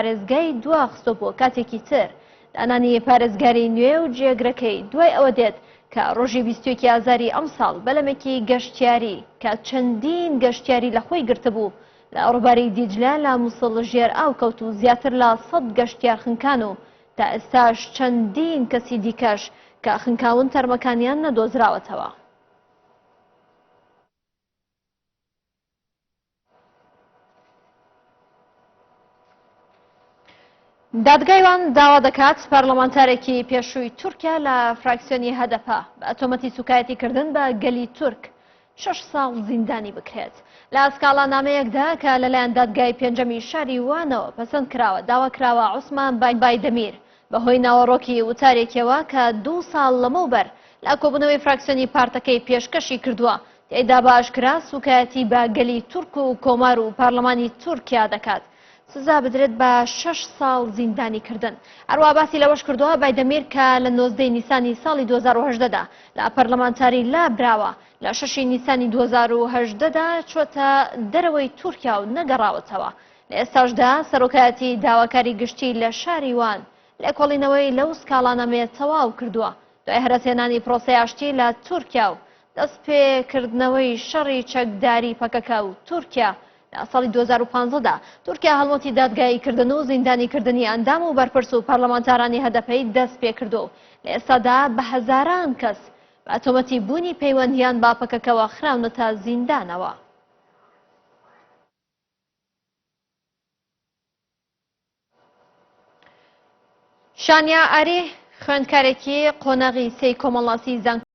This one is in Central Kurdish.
پارێزگای دواخستۆ بۆ کاتێکی تر دانانی پارێزگاری نوێ و جێگرەکەی دوای ئەوە دێت کە ڕۆژی 21 ئازاری ئەم ساڵ بەلەمێکی گەشتیاری کە چەندین گەشتیاری لە خۆی گرتبوو لە ڕووباری دیجلە لە مووسڵ ژێر ئاو کەوت و زیاتر لە 100 گەشتیار خنکان و تا ئێستاش چەندین کەسی دیکەش کە خنکاون تەرمەکانیان نەدۆزراوەتەوە. دادگایوان داوا دەکات پەرلەمانتارێکی پێشووی تورکیا لە فراکسیۆنی هەدەپا بە ئەتۆمەتی سوکایەتیکردن بە گەلی تورک 6 ساڵ زیندانی بکرێت. لە ئەسکاڵا نامەیەکدا کە لەلایەن دادگای پێنجەمی شاری وانەوە پەسەند کراوە داواکراوە عوسمان بایدەمیر بەهۆی ناوەڕۆکی وتارێکەوە کە 2 ساڵ لەمەوبەر لە کۆبوونەوەی فراکسیۆنی پارتەکەی پێشکەشی کردووە تێیدا بە ئاشکرا سوکایەتی بە گەلی تورک و کۆمار و پارلەمانی تورکیا دەکات سزا بدرێت بە 6 ساڵ زیندانی کردن. هەروە باسی لەوەش کردووە بایدەمیر کە لە 19 نیسانی ساڵی 2018دا لە پەرلەمانتاری لابراوە لە 6 نیسانی 2018دا چۆتە دەرەوەی تورکیا و نەگەڕاوەتەوە. لە ئێستاشدا سەرۆکایەتی داواکاری گشتی لە شاری وان لێکۆڵینەوەی لەو سکاڵانەمەیە تەواو کردووە دوای هەرەسێنانی پرۆسەی ئاشتی لە تورکیا و دەستپێکردنەوەی شەڕی چەکداری پەکەکە و تورکیا. لە ساڵی 2015دا تورکیا هەڵمەتی دادگاییکردن و زیندانیکردنی ئەندام و بەرپرس و پەرلەمانتارانی هەدەپەی دەست پێ کردو و لە ئێستادا بە هەزاران کەس بە ئەتۆمەتی بوونی پەیوەندیان با پەکەکەوە خراونەتە زیندانەوە. شانیا ئاری خوێندکارێکی قۆنەغی سەی کۆمەڵاسی زانکۆ